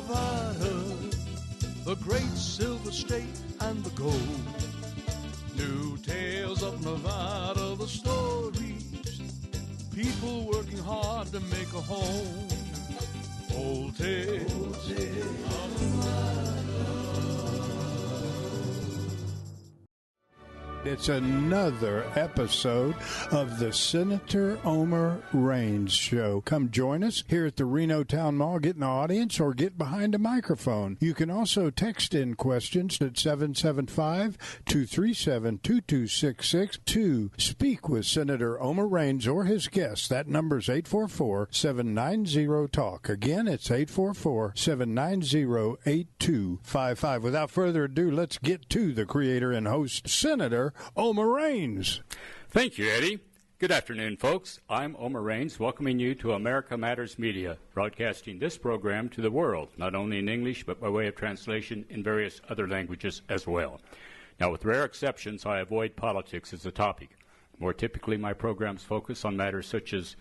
Nevada, the great silver state and the gold. New tales of Nevada, the stories, people working hard to make a home. Old tales of Nevada. It's another episode of the Senator Omer Raines Show. Come join us here at the Reno Town Mall. Get in the audience or get behind a microphone. You can also text in questions at 775-237-2266 to speak with Senator Omer Raines or his guests. That number's 844-790-TALK. Again, it's 844-790-8255. Without further ado, let's get to the creator and host, Senator Omer Raines. Thank you, Eddie. Good afternoon, folks. I'm Omer Raines, welcoming you to America Matters Media, broadcasting this program to the world, not only in English, but by way of translation in various other languages as well. Now, with rare exceptions, I avoid politics as a topic. More typically, my programs focus on matters such as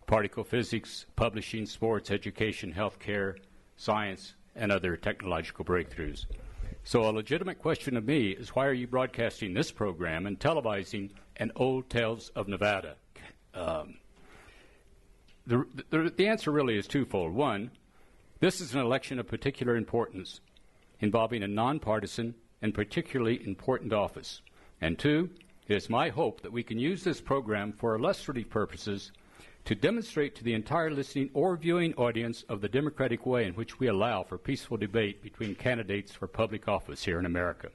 particle physics, publishing, sports, education, healthcare, science, and other technological breakthroughs. So a legitimate question of me is, why are you broadcasting this program and televising an Old Tales of Nevada? The answer really is twofold. One, this is an election of particular importance involving a nonpartisan and particularly important office. And two, it is my hope that we can use this program for illustrative purposes to demonstrate to the entire listening or viewing audience of the democratic way in which we allow for peaceful debate between candidates for public office here in America.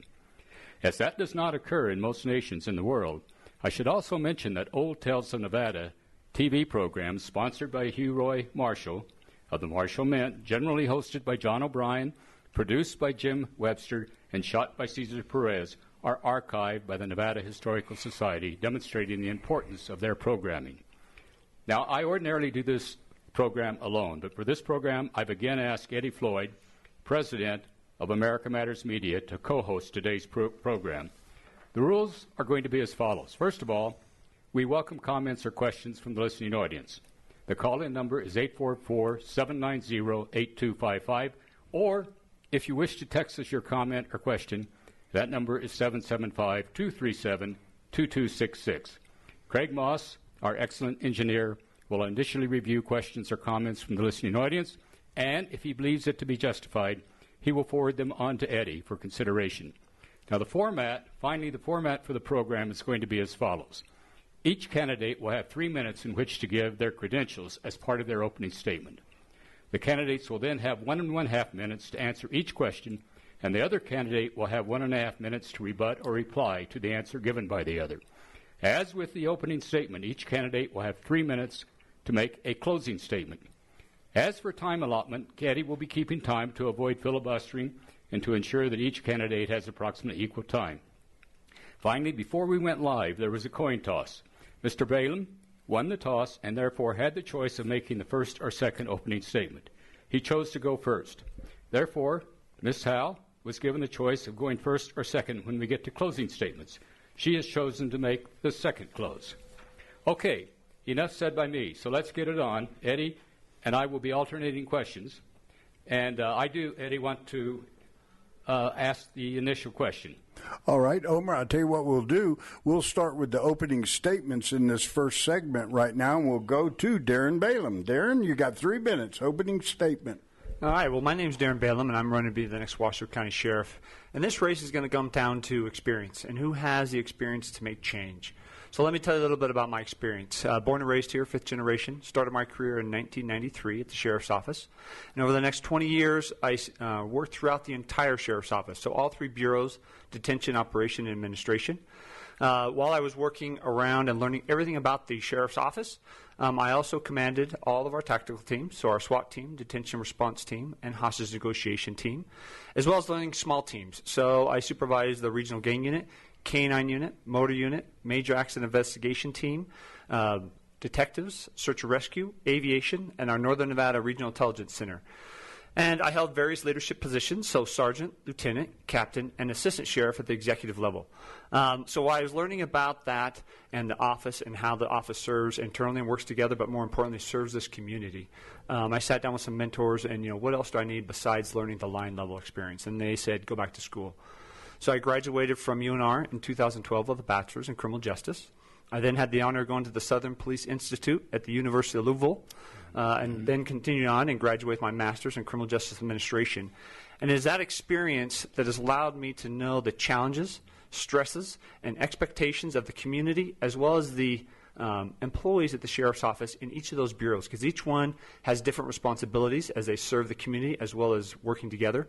As that does not occur in most nations in the world, I should also mention that Old Tales of Nevada TV programs sponsored by Hugh Roy Marshall of the Marshall Mint, generally hosted by John O'Brien, produced by Jim Webster, and shot by Cesar Perez, are archived by the Nevada Historical Society, demonstrating the importance of their programming. Now, I ordinarily do this program alone, but for this program, I've again asked Eddie Floyd, president of America Matters Media, to co-host today's program. The rules are going to be as follows. First of all, we welcome comments or questions from the listening audience. The call-in number is 844-790-8255, or if you wish to text us your comment or question, that number is 775-237-2266. Craig Moss, our excellent engineer, will initially review questions or comments from the listening audience, and if he believes it to be justified, he will forward them on to Eddie for consideration. Now, the format for the program is going to be as follows. Each candidate will have 3 minutes in which to give their credentials as part of their opening statement. The candidates will then have 1.5 minutes to answer each question, and the other candidate will have 1.5 minutes to rebut or reply to the answer given by the other. As with the opening statement, each candidate will have 3 minutes to make a closing statement. As for time allotment, Eddie will be keeping time to avoid filibustering and to ensure that each candidate has approximately equal time. Finally, before we went live, there was a coin toss. Mr. Balaam won the toss and therefore had the choice of making the first or second opening statement. He chose to go first. Therefore, Ms. Howe was given the choice of going first or second when we get to closing statements. She has chosen to make the second close. Okay, enough said by me, so let's get it on. Eddie and I will be alternating questions. And Eddie, want to ask the initial question. All right, Omer, I'll tell you what we'll do. We'll start with the opening statements in this first segment right now, and we'll go to Darren Balaam. Darren, you got 3 minutes, opening statement. All right, well, my name's Darren Balaam, and I'm running to be the next Washoe County Sheriff. And this race is going to come down to experience, and who has the experience to make change. So let me tell you a little bit about my experience. Born and raised here, 5th generation. Started my career in 1993 at the Sheriff's Office. And over the next 20 years, I worked throughout the entire Sheriff's Office, so all 3 bureaus, detention, operation, and administration. While I was working around and learning everything about the Sheriff's Office, I also commanded all of our tactical teams, so our SWAT team, detention response team, and hostage negotiation team, as well as learning small teams. So I supervised the regional gang unit, K-9 unit, motor unit, major accident investigation team, detectives, search and rescue, aviation, and our Northern Nevada Regional Intelligence Center. And I held various leadership positions, so sergeant, lieutenant, captain, and assistant sheriff at the executive level. So while I was learning about that and the office and how the office serves internally and works together, but more importantly serves this community, I sat down with some mentors and, what else do I need besides learning the line level experience? And they said, go back to school. So I graduated from UNR in 2012 with a bachelor's in criminal justice. I then had the honor of going to the Southern Police Institute at the University of Louisville, and then continued on and graduated with my master's in criminal justice administration. And it is that experience that has allowed me to know the challenges, stresses, and expectations of the community, as well as the employees at the sheriff's office in each of those bureaus, because each one has different responsibilities as they serve the community as well as working together.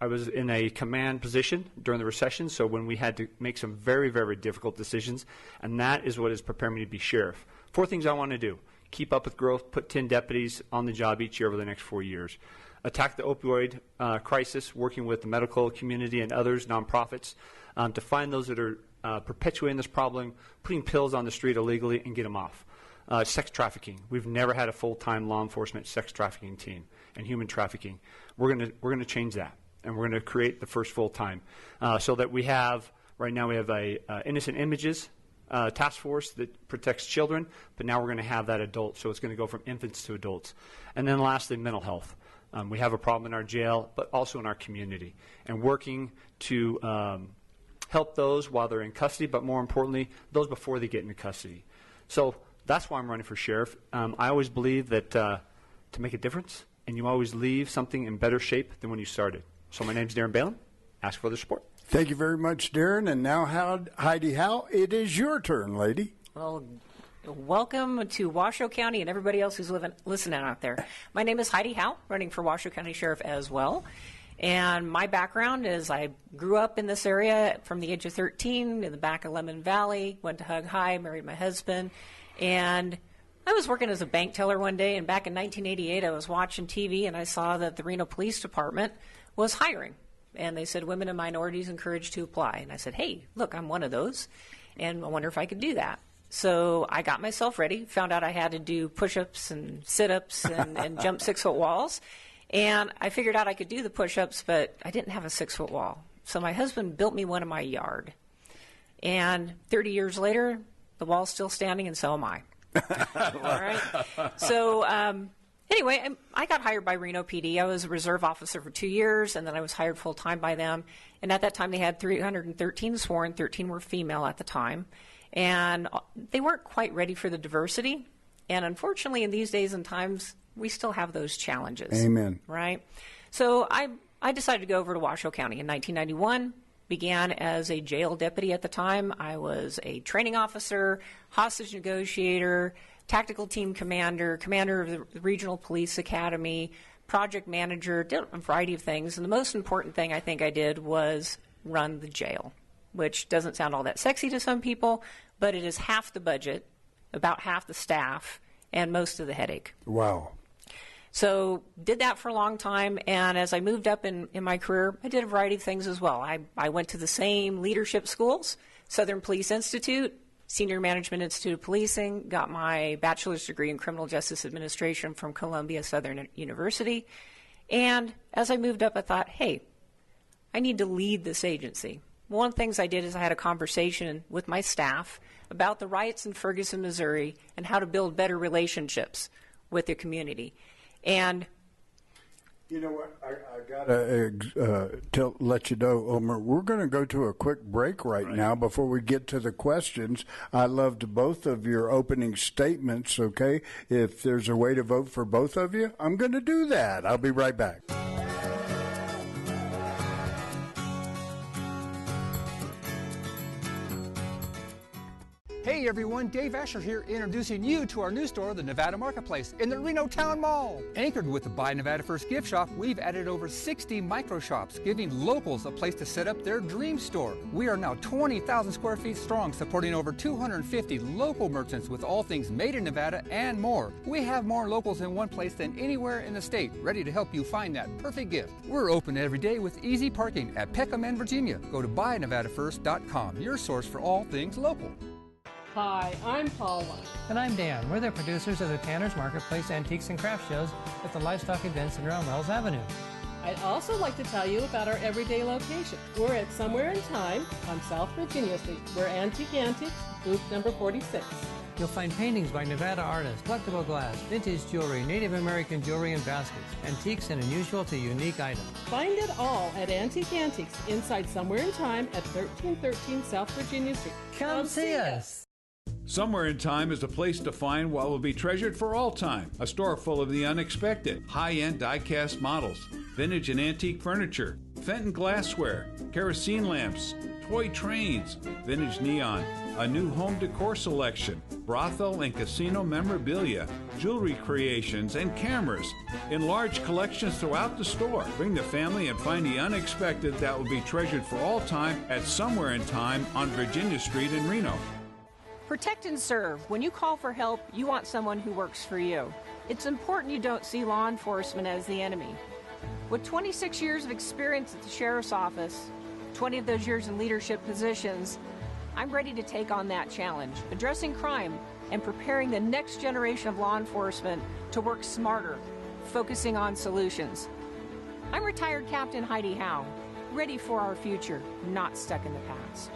I was in a command position during the recession, so when we had to make some very, very difficult decisions, and that is what has prepared me to be sheriff. 4 things I want to do: keep up with growth, put 10 deputies on the job each year over the next 4 years, attack the opioid crisis, working with the medical community and others, nonprofits, to find those that are perpetuating this problem, putting pills on the street illegally, and get them off. Sex trafficking. We've never had a full-time law enforcement sex trafficking team, and human trafficking. We're going to change that. And we're going to create the first full-time, so that we have, right now we have a innocent images task force that protects children, but now we're going to have that adult, so it's going to go from infants to adults. And then lastly, mental health. We have a problem in our jail, but also in our community, and working to help those while they're in custody, but more importantly, those before they get into custody. So that's why I'm running for sheriff. I always believe that to make a difference, and you always leave something in better shape than when you started. So my name's Darren Balaam. Ask for the support. Thank you very much, Darren. And now, Heidi Howe, it is your turn, lady. Well, welcome to Washoe County and everybody else who's listening out there. My name is Heidi Howe, running for Washoe County Sheriff as well. And my background is I grew up in this area from the age of 13 in the back of Lemon Valley, went to Hug High, married my husband, and I was working as a bank teller one day, and back in 1988 I was watching TV and I saw that the Reno Police Department was hiring. And they said, women and minorities encouraged to apply. And I said, hey, look, I'm one of those, and I wonder if I could do that. So I got myself ready, found out I had to do push-ups and sit-ups and jump 6-foot walls. And I figured out I could do the push-ups, but I didn't have a 6-foot wall. So my husband built me one in my yard. And 30 years later, the wall's still standing, and so am I. All right. So anyway, I got hired by Reno PD. I was a reserve officer for 2 years, and then I was hired full-time by them. And at that time, they had 313 sworn, 13 were female at the time. And they weren't quite ready for the diversity. And unfortunately, in these days and times, we still have those challenges. Amen. Right? So I decided to go over to Washoe County in 1991. Began as a jail deputy at the time. I was a training officer, hostage negotiator, tactical team commander, commander of the Regional Police Academy, project manager, did a variety of things. And the most important thing I think I did was run the jail, which doesn't sound all that sexy to some people, but it is half the budget, about half the staff, and most of the headache. Wow. So did that for a long time, and as I moved up in my career, I did a variety of things as well. I went to the same leadership schools, Southern Police Institute, Senior Management Institute of Policing, got my bachelor's degree in criminal justice administration from Columbia Southern University. And as I moved up, I thought, hey, I need to lead this agency. One of the things I did is I had a conversation with my staff about the riots in Ferguson, Missouri, and how to build better relationships with the community. And you know what? I gotta let you know, Omer. We're going to go to a quick break right now before we get to the questions. I loved both of your opening statements. Okay, if there's a way to vote for both of you, I'm going to do that. I'll be right back. Hey everyone, Dave Asher here, introducing you to our new store, the Nevada Marketplace, in the Reno Town Mall. Anchored with the Buy Nevada First gift shop, we've added over 60 micro shops, giving locals a place to set up their dream store. We are now 20,000 square feet strong, supporting over 250 local merchants with all things made in Nevada and more. We have more locals in one place than anywhere in the state, ready to help you find that perfect gift. We're open every day with easy parking at Peckham and Virginia. Go to buynevadafirst.com, your source for all things local. Hi, I'm Paula. And I'm Dan. We're the producers of the Tanner's Marketplace Antiques and Craft Shows at the Livestock Event Center on Wells Avenue. I'd also like to tell you about our everyday location. We're at Somewhere in Time on South Virginia Street. We're Antique Antiques, booth number 46. You'll find paintings by Nevada artists, collectible glass, vintage jewelry, Native American jewelry and baskets, antiques and unusual to unique items. Find it all at Antique Antiques inside Somewhere in Time at 1313 South Virginia Street. Come see us. Somewhere in Time is a place to find what will be treasured for all time. A store full of the unexpected. High-end die-cast models, vintage and antique furniture, Fenton glassware, kerosene lamps, toy trains, vintage neon, a new home decor selection, brothel and casino memorabilia, jewelry creations, and cameras in large collections throughout the store. Bring the family and find the unexpected that will be treasured for all time at Somewhere in Time on Virginia Street in Reno. Protect and serve. When you call for help, you want someone who works for you. It's important you don't see law enforcement as the enemy. With 26 years of experience at the Sheriff's Office, 20 of those years in leadership positions, I'm ready to take on that challenge, addressing crime and preparing the next generation of law enforcement to work smarter, focusing on solutions. I'm retired Captain Heidi Howe, ready for our future, not stuck in the past.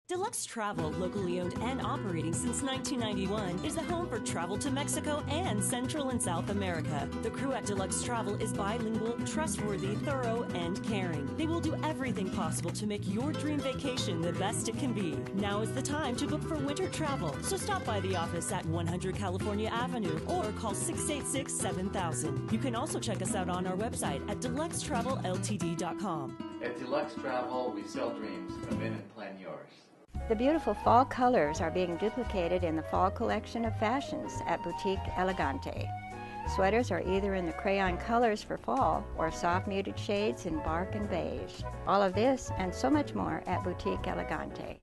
Deluxe Travel, locally owned and operating since 1991, is the home for travel to Mexico and Central and South America. The crew at Deluxe Travel is bilingual, trustworthy, thorough, and caring. They will do everything possible to make your dream vacation the best it can be. Now is the time to book for winter travel, so stop by the office at 100 California Avenue or call 686-7000. You can also check us out on our website at deluxetravelLTD.com. At Deluxe Travel, we sell dreams. Come in and plan yours. The beautiful fall colors are being duplicated in the fall collection of fashions at Boutique Elegante. Sweaters are either in the crayon colors for fall or soft muted shades in bark and beige. All of this and so much more at Boutique Elegante.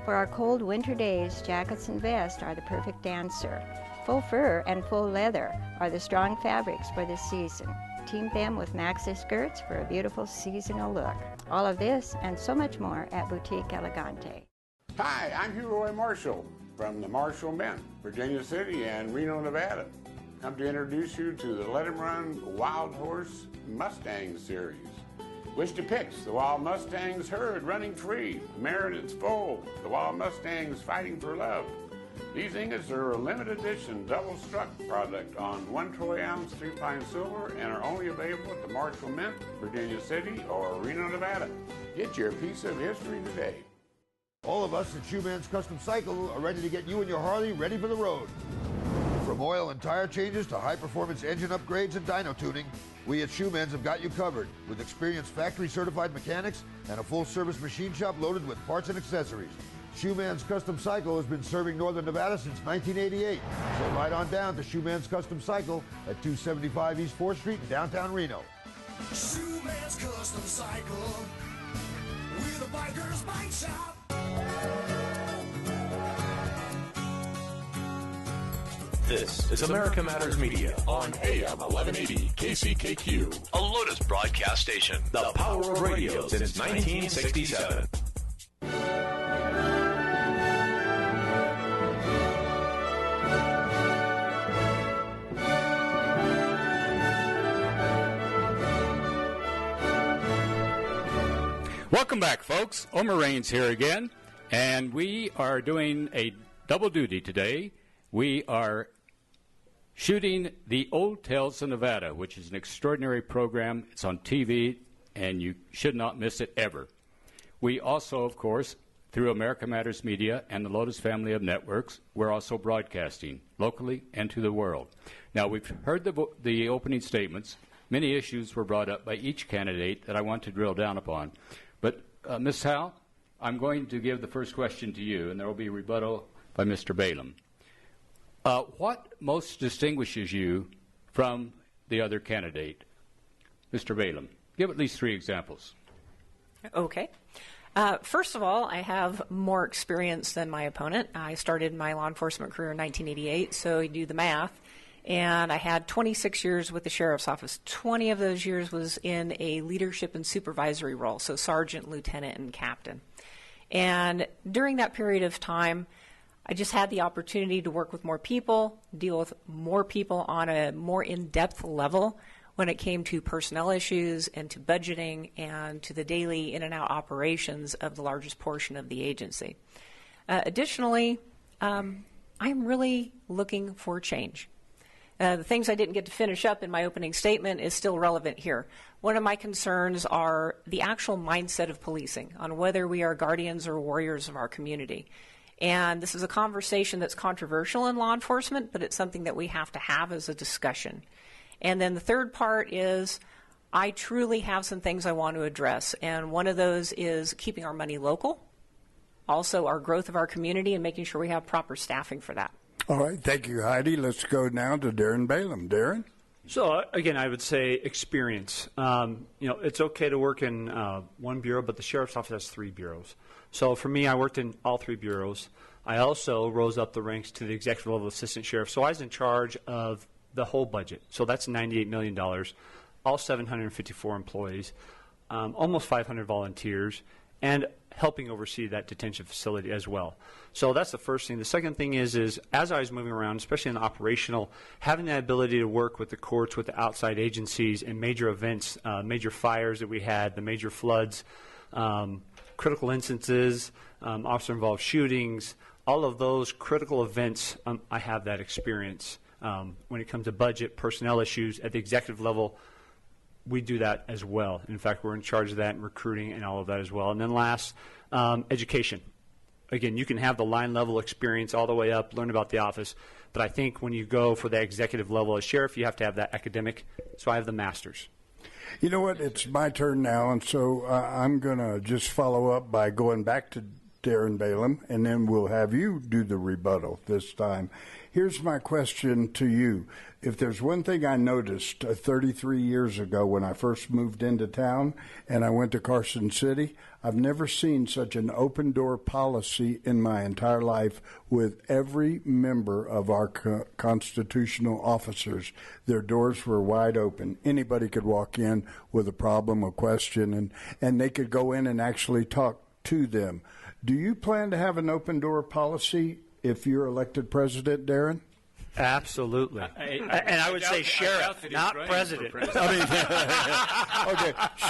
For our cold winter days, jackets and vests are the perfect answer. Faux fur and full leather are the strong fabrics for this season. Team them with maxi skirts for a beautiful seasonal look. All of this and so much more at Boutique Elegante. Hi, I'm Hugh Roy Marshall from the Marshall Men, Virginia City and Reno, Nevada. Come to introduce you to the Let 'em Run Wild Horse Mustang series. Wish depicts the Wild Mustangs herd running free, the mare in its foal, the Wild Mustangs fighting for love. These ingots are a limited edition double-struck product on 1 troy ounce 3-pine silver and are only available at the Marshall Mint, Virginia City or Reno, Nevada. Get your piece of history today. All of us at Shoeman's Custom Cycle are ready to get you and your Harley ready for the road. From oil and tire changes to high-performance engine upgrades and dyno tuning, we at Shoeman's have got you covered with experienced factory-certified mechanics and a full-service machine shop loaded with parts and accessories. Shoeman's Custom Cycle has been serving Northern Nevada since 1988. So ride on down to Shoeman's Custom Cycle at 275 East 4th Street in downtown Reno. Shoeman's Custom Cycle, we're the biker's bike shop. This is America Matters Media on AM 1180 KCKQ, a Lotus broadcast station. The power of radio since 1967. Welcome back, folks. Omer Raines here again, and we are doing a double duty today. We are shooting the Old Tales of Nevada, which is an extraordinary program. It's on TV, and you should not miss it ever. We also, of course, through America Matters Media and the Lotus family of networks, we're also broadcasting locally and to the world. Now, we've heard the opening statements. Many issues were brought up by each candidate that I want to drill down upon. But, Ms. Howe, I'm going to give the first question to you, and there will be a rebuttal by Mr. Balaam. What most distinguishes you from the other candidate? Mr. Balaam, give at least 3 examples. Okay. First of all, I have more experience than my opponent. I started my law enforcement career in 1988, so you do the math. And I had 26 years with the Sheriff's Office. 20 of those years was in a leadership and supervisory role, so sergeant, lieutenant, and captain. And during that period of time, I just had the opportunity to work with more people, deal with more people on a more in-depth level when it came to personnel issues and to budgeting and to the daily in and out operations of the largest portion of the agency. Additionally, I'm really looking for change. The things I didn't get to finish up in my opening statement is still relevant here. One of my concerns are the actual mindset of policing on whether we are guardians or warriors of our community. And this is a conversation that's controversial in law enforcement, but it's something that we have to have as a discussion. And then the third part is I truly have some things I want to address. And one of those is keeping our money local, also our growth of our community, and making sure we have proper staffing for that. All right. Thank you, Heidi. Let's go now to Darren Balaam. Darren? So, again, I would say experience. It's okay to work in one bureau, but the sheriff's office has 3 bureaus. So for me, I worked in all 3 bureaus. I also rose up the ranks to the executive level assistant sheriff. So I was in charge of the whole budget. So that's $98 million, all 754 employees, almost 500 volunteers, and helping oversee that detention facility as well. So that's the first thing. The second thing is as I was moving around, especially in the operational, having the ability to work with the courts, with the outside agencies, and major events, major fires that we had, the major floods, critical instances, officer-involved shootings, all of those critical events, I have that experience. When it comes to budget, personnel issues at the executive level, we do that as well. In fact, we're in charge of that and recruiting and all of that as well. And then last, education. Again, you can have the line level experience all the way up, learn about the office, but I think when you go for the executive level as sheriff, you have to have that academic. So I have the master's. You know what? It's my turn now, and so I'm going to just follow up by going back to Darren Balaam, and then we'll have you do the rebuttal this time. Here's my question to you. If there's one thing I noticed 33 years ago when I first moved into town and I went to Carson City, I've never seen such an open door policy in my entire life with every member of our constitutional officers. Their doors were wide open. Anybody could walk in with a problem, a question, and they could go in and actually talk to them. Do you plan to have an open door policy if you're elected president, Darren? Absolutely. And I would say sheriff, not president. Okay.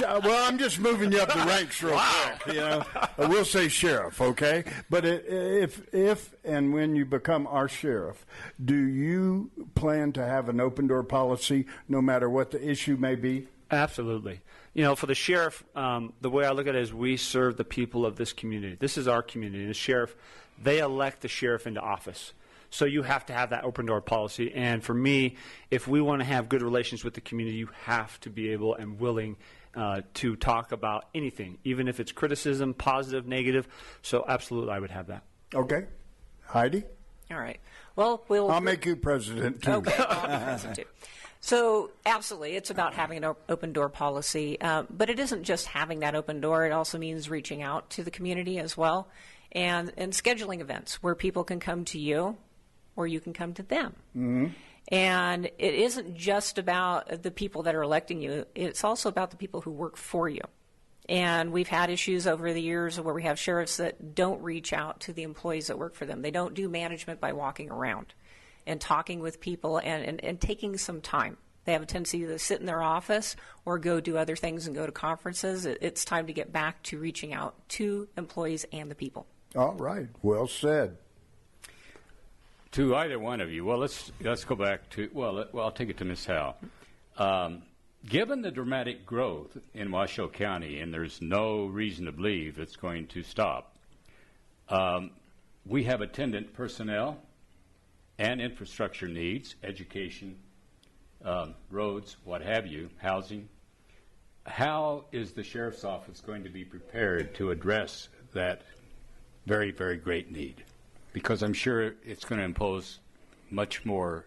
Well, I'm just moving you up the ranks real quick. We'll say sheriff, okay? But if and when you become our sheriff, do you plan to have an open door policy no matter what the issue may be? Absolutely. For the sheriff, the way I look at it is we serve the people of this community. This is our community. And the sheriff, they elect the sheriff into office. So you have to have that open door policy. And for me, if we want to have good relations with the community, you have to be able and willing to talk about anything, even if it's criticism, positive, negative. So absolutely, I would have that. Okay. Heidi? All right. Well, I'll make you president, too. Okay, I'll be president, too. So absolutely, it's about having an open door policy. But it isn't just having that open door. It also means reaching out to the community as well and scheduling events where people can come to you or you can come to them. Mm-hmm. And it isn't just about the people that are electing you. It's also about the people who work for you. And we've had issues over the years where we have sheriffs that don't reach out to the employees that work for them. They don't do management by walking around and talking with people and taking some time. They have a tendency to sit in their office or go do other things and go to conferences. It's time to get back to reaching out to employees and the people. All right. Well said. To either one of you, well, let's go back to, I'll take it to Ms. Howe. Given the dramatic growth in Washoe County, and there's no reason to believe it's going to stop, we have attendant personnel and infrastructure needs, education, roads, what have you, housing. How is the sheriff's office going to be prepared to address that very, very great need? Because I'm sure it's going to impose much more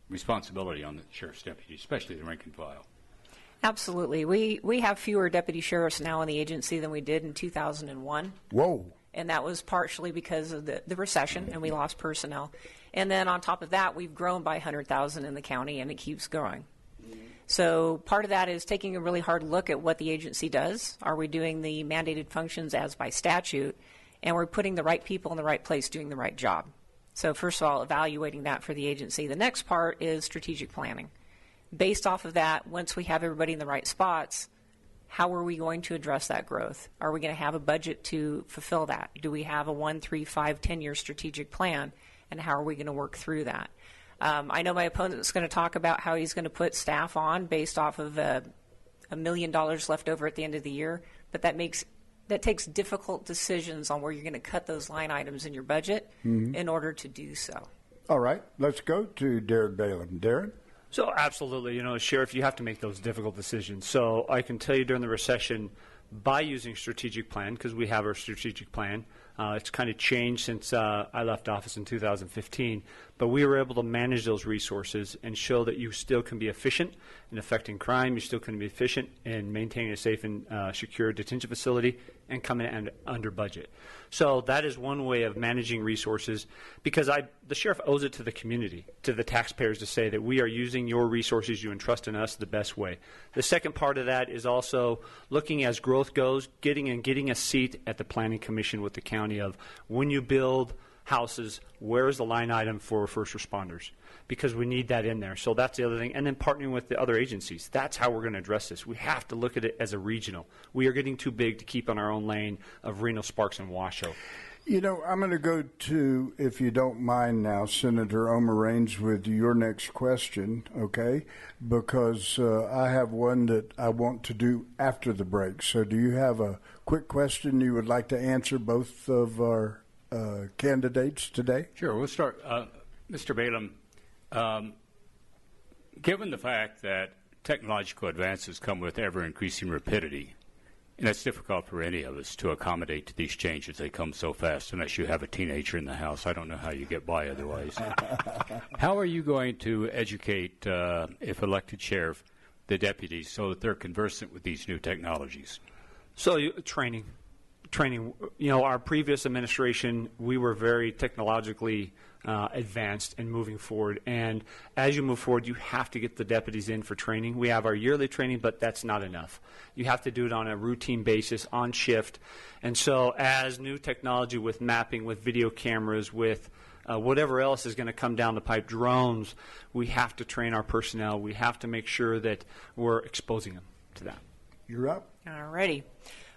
responsibility on the sheriff's deputy, especially the rank and file. Absolutely. We have fewer deputy sheriffs now in the agency than we did in 2001. Whoa. And that was partially because of the recession, and we lost personnel. And then on top of that, we've grown by 100,000 in the county, and it keeps growing. So part of that is taking a really hard look at what the agency does. Are we doing the mandated functions as by statute? and we're putting the right people in the right place doing the right job. So first of all, evaluating that for the agency. The next part is strategic planning. Based off of that, once we have everybody in the right spots, how are we going to address that growth? Are we going to have a budget to fulfill that? Do we have a 1, 3, 5, 10-year strategic plan, and how are we going to work through that? I know my opponent is going to talk about how he's going to put staff on based off of $1 million left over at the end of the year, but that takes difficult decisions on where you're going to cut those line items in your budget in order to do so. All right, let's go to Darren Balaam. Darren? So absolutely, Sheriff, you have to make those difficult decisions. So I can tell you during the recession, by using strategic plan, because we have our strategic plan, it's kind of changed since I left office in 2015, but we were able to manage those resources and show that you still can be efficient in affecting crime, you still can be efficient in maintaining a safe and secure detention facility, and coming in under budget. So that is one way of managing resources, because the sheriff owes it to the community, to the taxpayers, to say that we are using your resources you entrust in us the best way. The second part of that is also looking as growth goes, getting a seat at the Planning Commission with the county of when you build houses, where is the line item for first responders? Because we need that in there. So that's the other thing. And then partnering with the other agencies. That's how we're going to address this. We have to look at it as a regional. We are getting too big to keep on our own lane of Reno, Sparks, and Washoe. I'm going to go to, if you don't mind now, Senator Omer Raines, with your next question, okay? Because I have one that I want to do after the break. So do you have a quick question you would like to answer both of our candidates today? Sure. We'll start. Mr. Balaam, given the fact that technological advances come with ever-increasing rapidity, and it's difficult for any of us to accommodate to these changes. They come so fast. Unless you have a teenager in the house, I don't know how you get by otherwise. How are you going to educate, if elected sheriff, the deputies so that they're conversant with these new technologies? So training. Our previous administration, we were very technologically advanced and moving forward. And as you move forward, you have to get the deputies in for training. We have our yearly training, but that's not enough. You have to do it on a routine basis, on shift. And so as new technology with mapping, with video cameras, with whatever else is going to come down the pipe, drones, we have to train our personnel. We have to make sure that we're exposing them to that. You're up. All righty.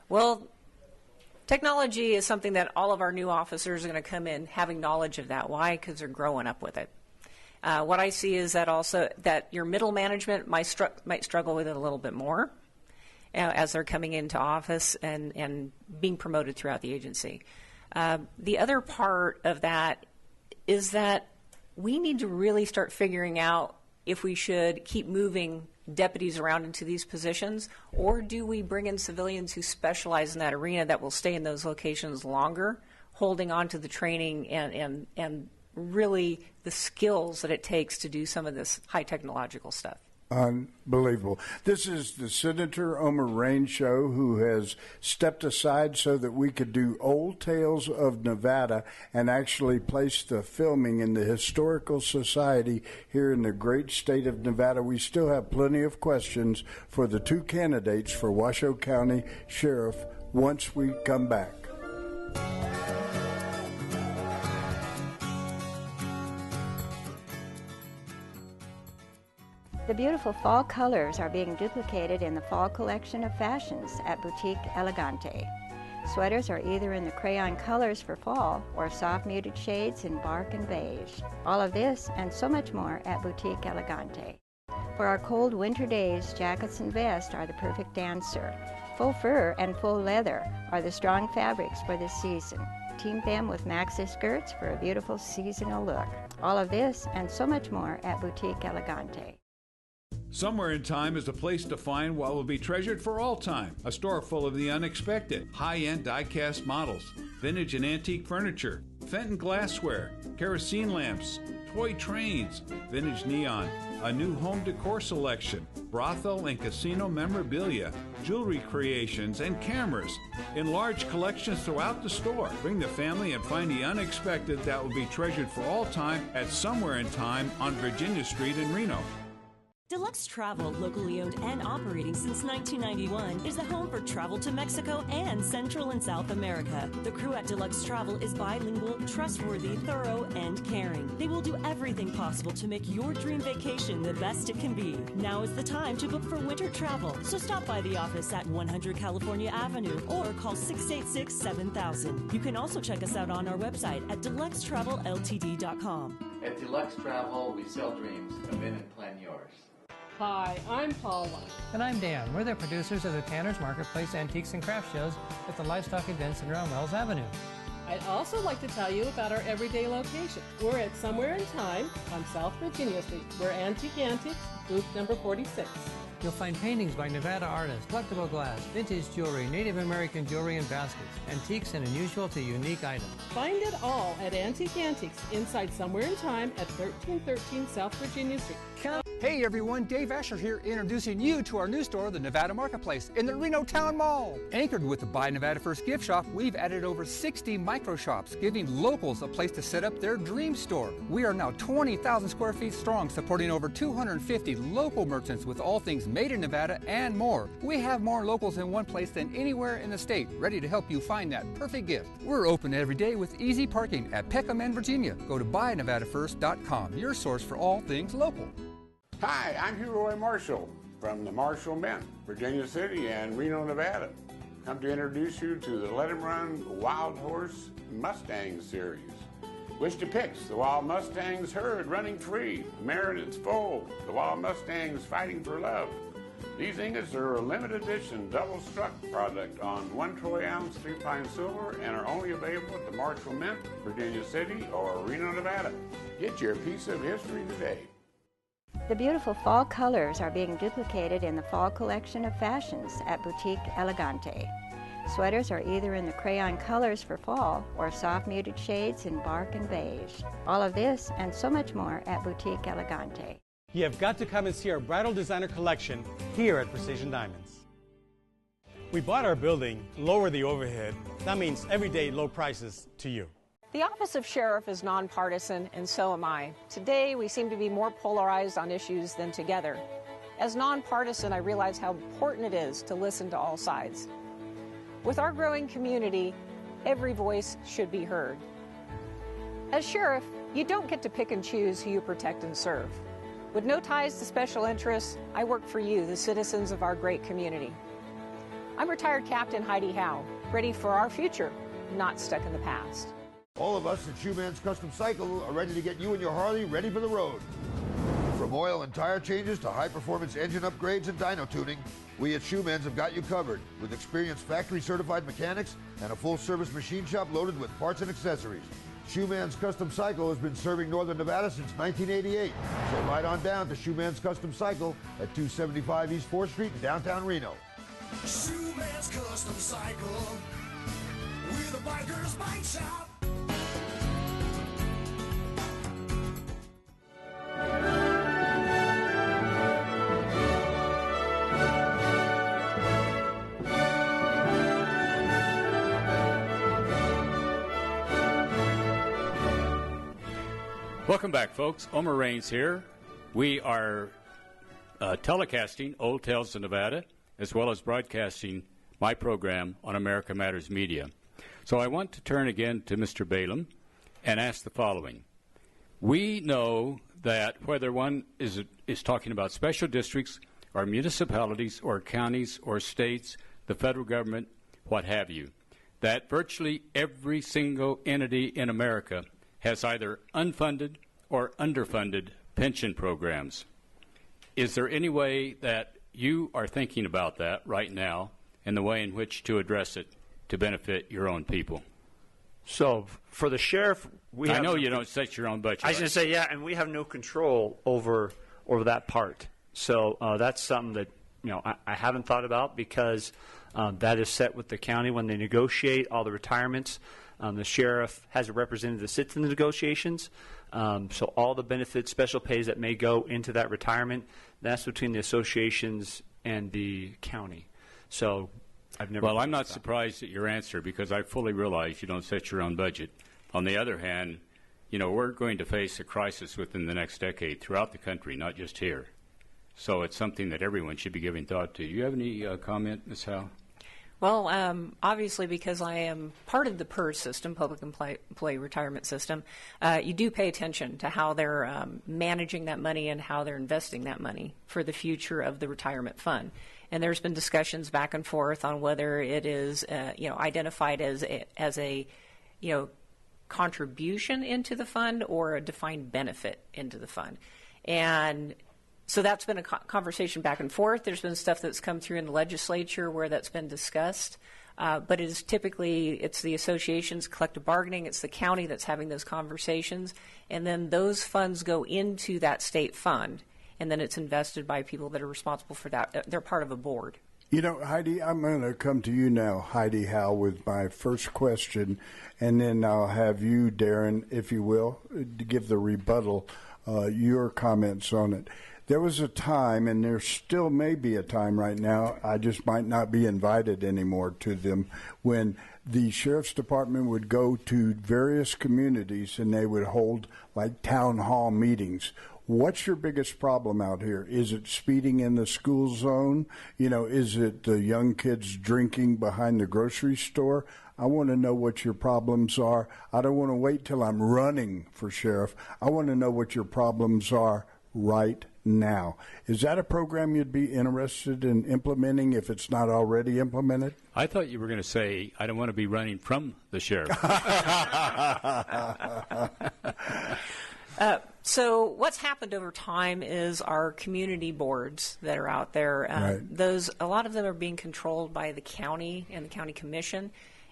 Well, technology is something that all of our new officers are going to come in having knowledge of that. Why? Because they're growing up with it. What I see is that also that your middle management might struggle with it a little bit more as they're coming into office and being promoted throughout the agency. The other part of that is that we need to really start figuring out if we should keep moving deputies around into these positions, or do we bring in civilians who specialize in that arena that will stay in those locations longer, holding on to the training and really the skills that it takes to do some of this high technological stuff. Unbelievable. This is the Senator Omer Raines Show, who has stepped aside so that we could do Old Tales of Nevada and actually place the filming in the Historical Society here in the great state of Nevada. We still have plenty of questions for the two candidates for Washoe County Sheriff once we come back. The beautiful fall colors are being duplicated in the fall collection of fashions at Boutique Elegante. Sweaters are either in the crayon colors for fall or soft muted shades in bark and beige. All of this and so much more at Boutique Elegante. For our cold winter days, jackets and vests are the perfect answer. Faux fur and faux leather are the strong fabrics for this season. Team them with maxi skirts for a beautiful seasonal look. All of this and so much more at Boutique Elegante. Somewhere in Time is a place to find what will be treasured for all time. A store full of the unexpected. High-end die-cast models, vintage and antique furniture, Fenton glassware, kerosene lamps, toy trains, vintage neon, a new home decor selection, brothel and casino memorabilia, jewelry creations, and cameras in large collections throughout the store. Bring the family and find the unexpected that will be treasured for all time at Somewhere in Time on Virginia Street in Reno. Deluxe Travel, locally owned and operating since 1991, is the home for travel to Mexico and Central and South America. The crew at Deluxe Travel is bilingual, trustworthy, thorough, and caring. They will do everything possible to make your dream vacation the best it can be. Now is the time to book for winter travel, so stop by the office at 100 California Avenue or call 686-7000. You can also check us out on our website at deluxetravelLTD.com. At Deluxe Travel, we sell dreams. Come in and plan yours. Hi, I'm Paula. And I'm Dan. We're the producers of the Tanner's Marketplace Antiques and Craft Shows at the Livestock Event Center on Wells Avenue. I'd also like to tell you about our everyday location. We're at Somewhere in Time on South Virginia Street. We're Antique Antiques, booth number 46. You'll find paintings by Nevada artists, collectible glass, vintage jewelry, Native American jewelry and baskets, antiques and unusual to unique items. Find it all at Antique Antiques inside Somewhere in Time at 1313 South Virginia Street. Hey everyone, Dave Asher here introducing you to our new store, the Nevada Marketplace, in the Reno Town Mall. Anchored with the Buy Nevada First gift shop, we've added over 60 micro shops, giving locals a place to set up their dream store. We are now 20,000 square feet strong, supporting over 250 local merchants with all things made in Nevada and more. We have more locals in one place than anywhere in the state, ready to help you find that perfect gift. We're open every day with easy parking at Peckham and Virginia. Go to buynevadafirst.com, your source for all things local. Hi, I'm Hugh Roy Marshall from the Marshall Men, Virginia City and Reno, Nevada. Come to introduce you to the Let 'em Run Wild Horse Mustang series. Which depicts the Wild Mustangs herd running free, the mare in its foal, the Wild Mustangs fighting for love. These ingots are a limited edition double-struck product on 1 troy ounce 3-pine silver and are only available at the Marshall Mint, Virginia City or Reno, Nevada. Get your piece of history today. The beautiful fall colors are being duplicated in the fall collection of fashions at Boutique Elegante. Sweaters are either in the crayon colors for fall or soft muted shades in bark and beige. All of this and so much more at Boutique Elegante. You have got to come and see our bridal designer collection here at Precision Diamonds. We bought our building, lower the overhead. That means everyday low prices to you. The Office of Sheriff is nonpartisan, and so am I. Today, we seem to be more polarized on issues than together. As nonpartisan, I realize how important it is to listen to all sides. With our growing community, every voice should be heard. As sheriff, you don't get to pick and choose who you protect and serve. With no ties to special interests, I work for you, the citizens of our great community. I'm retired Captain Heidi Howe, ready for our future, not stuck in the past. All of us at Shoeman's Custom Cycle are ready to get you and your Harley ready for the road. From oil and tire changes to high-performance engine upgrades and dyno tuning, we at Shoeman's have got you covered with experienced factory-certified mechanics and a full-service machine shop loaded with parts and accessories. Shoeman's Custom Cycle has been serving Northern Nevada since 1988, so ride on down to Shoeman's Custom Cycle at 275 East 4th Street in downtown Reno. Shoeman's Custom Cycle, we're the biker's bike shop. Welcome back, folks. Omer Raines here. We are telecasting Old Tales of Nevada, as well as broadcasting my program on America Matters Media. So I want to turn again to Mr. Balaam and ask the following. We know that whether one is talking about special districts or municipalities or counties or states, the federal government, what have you, that virtually every single entity in America has either unfunded or underfunded pension programs. Is there any way that you are thinking about that right now and the way in which to address it to benefit your own people? So for the sheriff, I know you don't set your own budget. I was going to say, yeah, and we have no control over that part. So that's something that I haven't thought about because that is set with the county when they negotiate all the retirements. The sheriff has a representative that sits in the negotiations. So all the benefits, special pays that may go into that retirement, that's between the associations and the county. So I've never. Well, I'm not surprised at your answer because I fully realize you don't set your own budget. On the other hand, we're going to face a crisis within the next decade throughout the country, not just here. So it's something that everyone should be giving thought to. You have any comment, Ms. Howe? Well, obviously, because I am part of the PERS system, Public Employee Retirement System, you do pay attention to how they're managing that money and how they're investing that money for the future of the retirement fund. And there's been discussions back and forth on whether it is, identified as a contribution into the fund or a defined benefit into the fund. And so that's been a conversation back and forth. There's been stuff that's come through in the legislature where that's been discussed. But it is typically, it's the associations, collective bargaining, it's the county that's having those conversations. And then those funds go into that state fund. And then it's invested by people that are responsible for that. They're part of a board. You know, Heidi, I'm going to come to you now, Heidi Howe, with my first question. And then I'll have you, Darren, if you will, to give the rebuttal, your comments on it. There was a time, and there still may be a time right now, I just might not be invited anymore to them, when the sheriff's department would go to various communities and they would hold like town hall meetings. What's your biggest problem out here? Is it speeding in the school zone? You know, is it the young kids drinking behind the grocery store? I want to know what your problems are. I don't want to wait till I'm running for sheriff. I want to know what your problems are right now. Is that a program you'd be interested in implementing if it's not already implemented? I thought you were going to say, I don't want to be running from the sheriff. So what's happened over time is our community boards that are out there, Right. a lot of them are being controlled by the county and the county commission.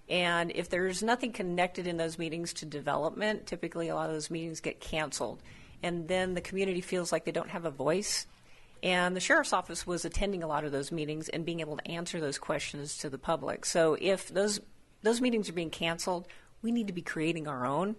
And if there's nothing connected in those meetings to development, typically a lot of those meetings get canceled. And then the community feels like they don't have a voice. And the sheriff's office was attending a lot of those meetings and being able to answer those questions to the public. So if those meetings are being canceled, we need to be creating our own.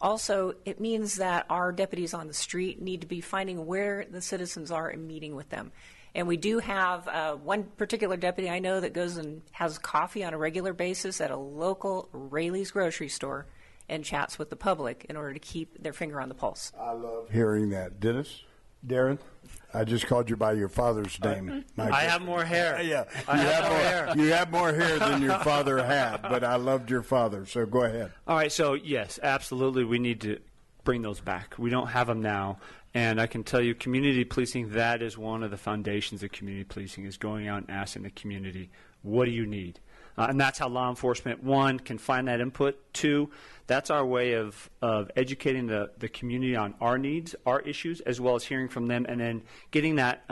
Also, it means that our deputies on the street need to be finding where the citizens are and meeting with them. And we do have one particular deputy I know that goes and has coffee on a regular basis at a local Rayleigh's grocery store and chats with the public in order to keep their finger on the pulse. I love hearing that. Dennis? Darren? I just called you by your father's name. I have more hair. Yeah, I have more hair. You have more hair than your father had, but I loved your father, so go ahead. All right, so yes, absolutely, we need to bring those back. We don't have them now, and I can tell you community policing, that is one of the foundations of community policing, is going out and asking the community, what do you need? And that's how law enforcement, one, can find that input. Two, that's our way of educating the community on our needs, our issues, as well as hearing from them, and then getting that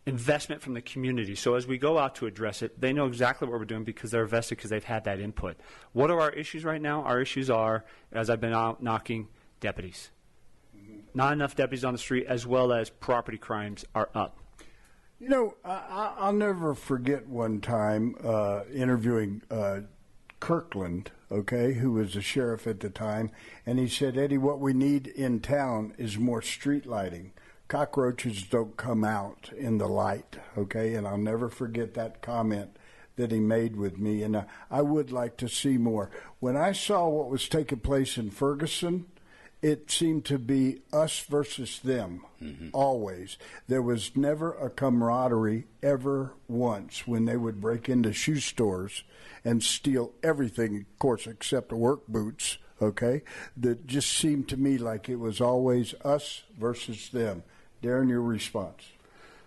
investment from the community. So as we go out to address it, they know exactly what we're doing because they're invested because they've had that input. What are our issues right now? Our issues are, as I've been out knocking, deputies. Not enough deputies on the street, as well as property crimes are up. You know, I'll never forget one time interviewing Kirkland, okay, who was the sheriff at the time, and he said, Eddie, what we need in town is more street lighting. Cockroaches don't come out in the light, okay, and I'll never forget that comment that he made with me, and I would like to see more. When I saw what was taking place in Ferguson, it seemed to be us versus them, always. There was never a camaraderie ever once when they would break into shoe stores and steal everything, of course, except work boots, okay? That just seemed to me like it was always us versus them. Darren, your response.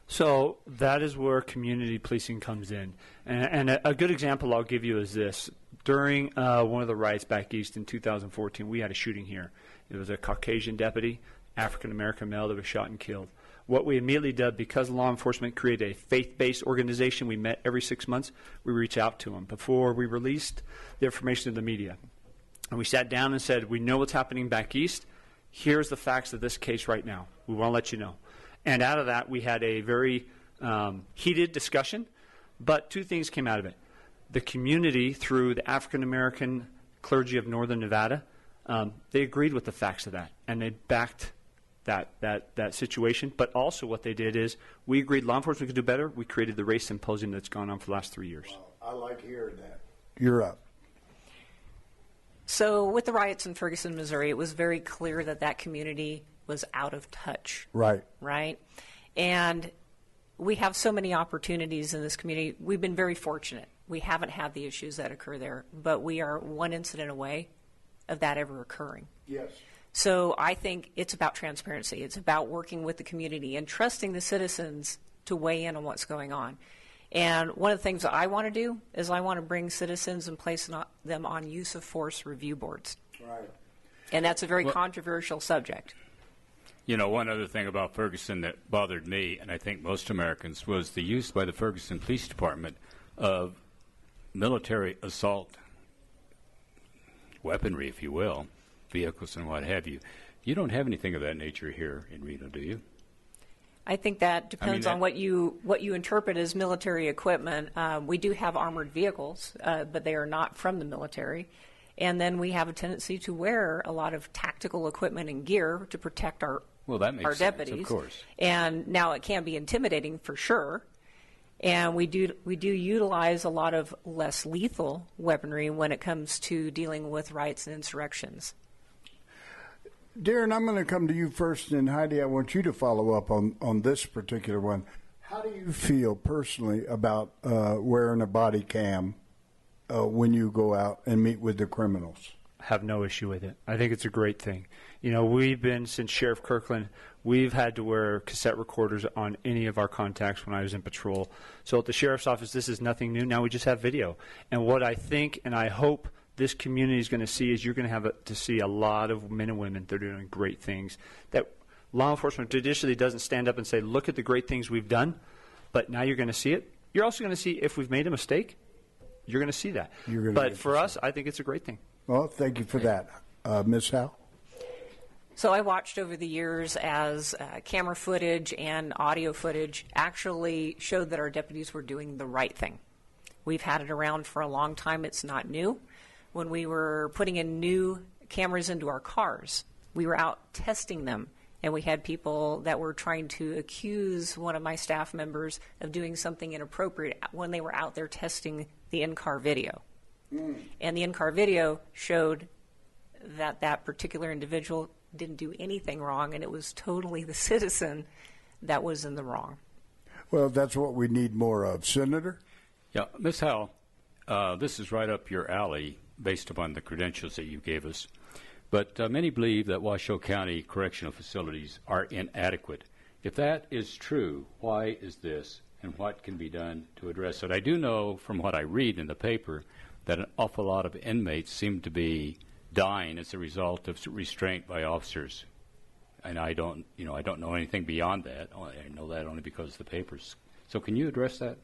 So that is where community policing comes in. And a good example I'll give you is this. During one of the riots back east in 2014, we had a shooting here. It was a Caucasian deputy, African-American male that was shot and killed. What we immediately did, because law enforcement created a faith-based organization, we met every 6 months, we reached out to them before we released the information to the media. And we sat down and said, we know what's happening back east. Here's the facts of this case right now. We want to let you know. And out of that, we had a very heated discussion, but two things came out of it. The community, through the African-American clergy of Northern Nevada, they agreed with the facts of that, and they backed that situation. But also what they did is we agreed law enforcement could do better. We created the race symposium that's gone on for the last 3 years. Wow, I like hearing that. You're up. So with the riots in Ferguson, Missouri, it was very clear that that community was out of touch. Right. Right? And we have so many opportunities in this community. We've been very fortunate. We haven't had the issues that occur there, but we are one incident away of that ever occurring. Yes. So I think it's about transparency. It's about working with the community and trusting the citizens to weigh in on what's going on. And one of the things that I want to do is I want to bring citizens and place them on use of force review boards. Right. And that's a very controversial subject. You know, one other thing about Ferguson that bothered me, and I think most Americans, was the use by the Ferguson Police Department of military assault weaponry, if you will, vehicles and what have you. You don't have anything of that nature here in Reno, do you? I think that depends on what you interpret as military equipment. We do have armored vehicles, but they are not from the military. And then we have a tendency to wear a lot of tactical equipment and gear to protect our deputies. Sense, of course. And now it can be intimidating for sure. And we do utilize a lot of less lethal weaponry when it comes to dealing with riots and insurrections. Darren, I'm going to come to you first, and Heidi, I want you to follow up on this particular one. How do you feel personally about wearing a body cam when you go out and meet with the criminals? Have no issue with it. I think it's a great thing. You know, we've been, since Sheriff Kirkland, we've had to wear cassette recorders on any of our contacts when I was in patrol. So at the Sheriff's Office, this is nothing new. Now we just have video. And what I think and I hope this community is going to see is you're going to have to see a lot of men and women that are doing great things. That law enforcement traditionally doesn't stand up and say, look at the great things we've done, but now you're going to see it. You're also going to see if we've made a mistake. You're going to see that. But for us, I think it's a great thing. Well, thank you for that. Ms. Howe? So I watched over the years as camera footage and audio footage actually showed that our deputies were doing the right thing. We've had it around for a long time. It's not new. When we were putting in new cameras into our cars, we were out testing them, and we had people that were trying to accuse one of my staff members of doing something inappropriate when they were out there testing the in-car video. And the in-car video showed that that particular individual didn't do anything wrong, and it was totally the citizen that was in the wrong. Well, that's what we need more of. Senator? Yeah, Ms. Howell, this is right up your alley based upon the credentials that you gave us. But many believe that Washoe County correctional facilities are inadequate. If that is true, why is this, and what can be done to address it? I do know from what I read in the paper that an awful lot of inmates seem to be dying as a result of restraint by officers. And I don't know anything beyond that. I know that only because of the papers. So can you address that?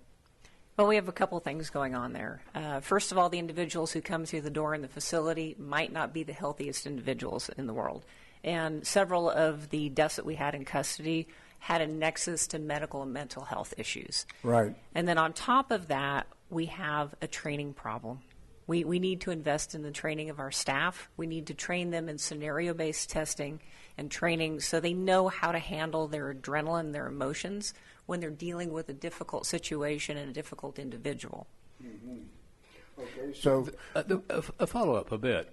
Well, we have a couple things going on there. First of all, the individuals who come through the door in the facility might not be the healthiest individuals in the world. And several of the deaths that we had in custody had a nexus to medical and mental health issues. Right. And then on top of that, we have a training problem. We need to invest in the training of our staff. We need to train them in scenario-based testing and training so they know how to handle their adrenaline, their emotions, when they're dealing with a difficult situation and a difficult individual. Mm-hmm. Okay, so a follow-up a bit.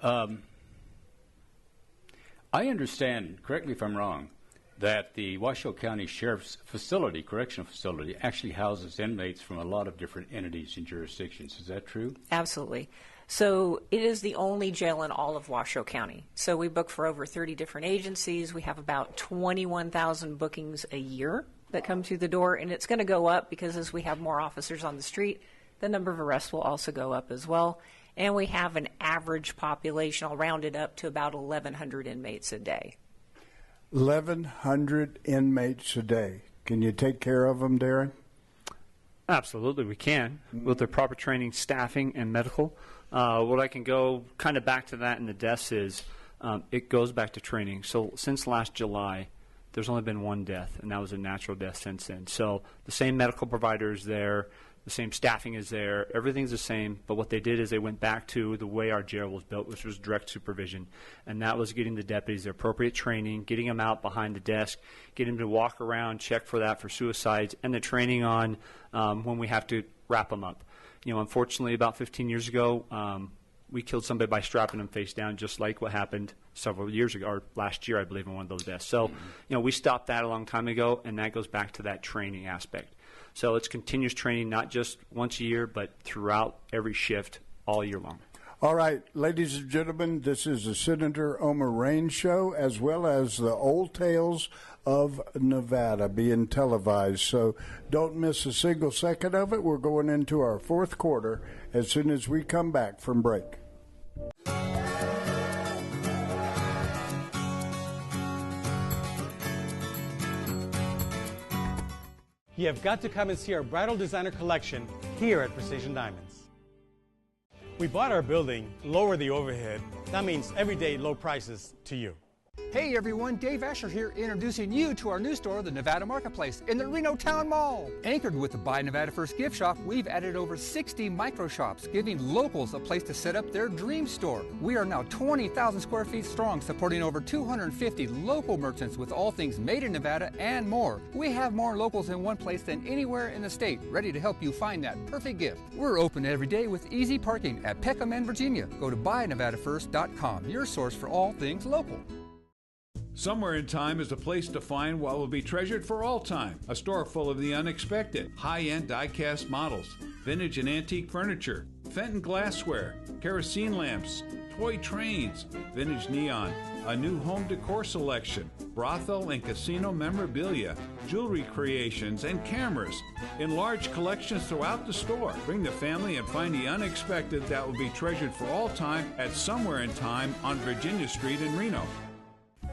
I understand, correct me if I'm wrong, that the Washoe County Sheriff's Facility, correctional facility, actually houses inmates from a lot of different entities and jurisdictions. Is that true? Absolutely. So it is the only jail in all of Washoe County. So we book for over 30 different agencies. We have about 21,000 bookings a year that come through the door, and it's going to go up because as we have more officers on the street, the number of arrests will also go up as well. And we have an average population, I'll round it up to about 1,100 inmates a day. 1,100 inmates a day. Can you take care of them, Darren? Absolutely, we can, with the proper training, staffing, and medical. What I can go kind of back to that in the deaths is it goes back to training. So since last July, there's only been one death, and that was a natural death since then. So the same medical provider is there, the same staffing is there, everything's the same, but what they did is they went back to the way our jail was built, which was direct supervision, and that was getting the deputies the appropriate training, getting them out behind the desk, getting them to walk around, check for that for suicides, and the training on when we have to wrap them up. You know, unfortunately, about 15 years ago, we killed somebody by strapping them face down, just like what happened several years ago, or last year, I believe, in one of those vests. So, we stopped that a long time ago, and that goes back to that training aspect. So it's continuous training, not just once a year, but throughout every shift all year long. All right, ladies and gentlemen, this is the Senator Omer Rain Show, as well as the Old Tales of Nevada being televised. So don't miss a single second of it. We're going into our fourth quarter as soon as we come back from break. You have got to come and see our bridal designer collection here at Precision Diamonds. We bought our building, lower the overhead. That means everyday low prices to you. Hey everyone, Dave Asher here introducing you to our new store, the Nevada Marketplace, in the Reno Town Mall. Anchored with the Buy Nevada First gift shop, we've added over 60 micro shops, giving locals a place to set up their dream store. We are now 20,000 square feet strong, supporting over 250 local merchants with all things made in Nevada and more. We have more locals in one place than anywhere in the state, ready to help you find that perfect gift. We're open every day with easy parking at Peckham and Virginia. Go to buynevadafirst.com, your source for all things local. Somewhere in Time is a place to find what will be treasured for all time. A store full of the unexpected. High-end die-cast models, vintage and antique furniture, Fenton glassware, kerosene lamps, toy trains, vintage neon, a new home decor selection, brothel and casino memorabilia, jewelry creations, and cameras in large collections throughout the store. Bring the family and find the unexpected that will be treasured for all time at Somewhere in Time on Virginia Street in Reno.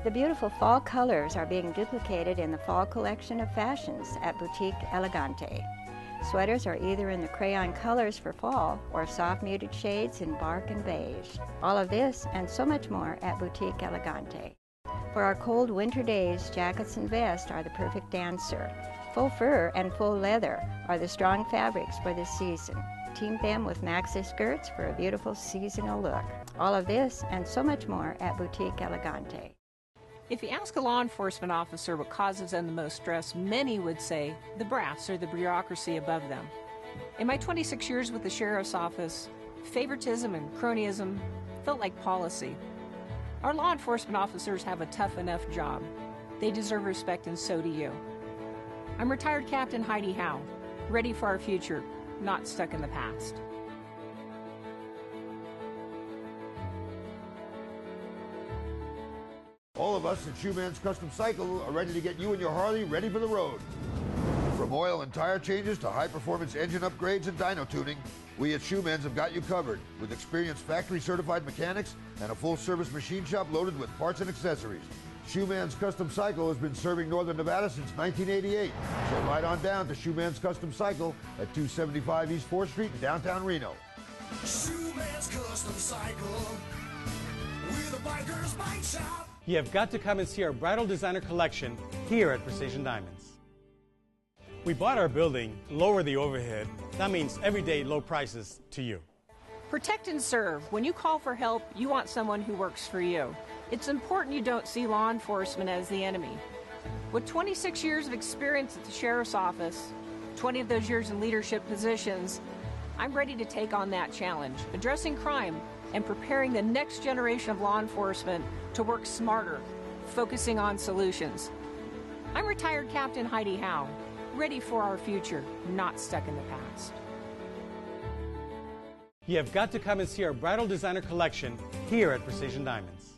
The beautiful fall colors are being duplicated in the fall collection of fashions at Boutique Elegante. Sweaters are either in the crayon colors for fall or soft muted shades in bark and beige. All of this and so much more at Boutique Elegante. For our cold winter days, jackets and vests are the perfect answer. Faux fur and full leather are the strong fabrics for this season. Team them with maxi skirts for a beautiful seasonal look. All of this and so much more at Boutique Elegante. If you ask a law enforcement officer what causes them the most stress, many would say the brass or the bureaucracy above them. In my 26 years with the Sheriff's Office, favoritism and cronyism felt like policy. Our law enforcement officers have a tough enough job. They deserve respect, and so do you. I'm retired Captain Heidi Howe, ready for our future, not stuck in the past. All of us at Shoeman's Custom Cycle are ready to get you and your Harley ready for the road. From oil and tire changes to high-performance engine upgrades and dyno tuning, we at Shoeman's have got you covered with experienced factory-certified mechanics and a full-service machine shop loaded with parts and accessories. Shoeman's Custom Cycle has been serving Northern Nevada since 1988. So ride on down to Shoeman's Custom Cycle at 275 East 4th Street in downtown Reno. Shoeman's Custom Cycle, we're the biker's bike shop. You have got to come and see our bridal designer collection here at Precision Diamonds. We bought our building, lower the overhead. That means everyday low prices to you. Protect and serve. When you call for help, you want someone who works for you. It's important you don't see law enforcement as the enemy. With 26 years of experience at the Sheriff's Office, 20 of those years in leadership positions, I'm ready to take on that challenge, addressing crime and preparing the next generation of law enforcement to work smarter, focusing on solutions. I'm retired Captain Heidi Howe, ready for our future, not stuck in the past. You have got to come and see our bridal designer collection here at Precision Diamonds.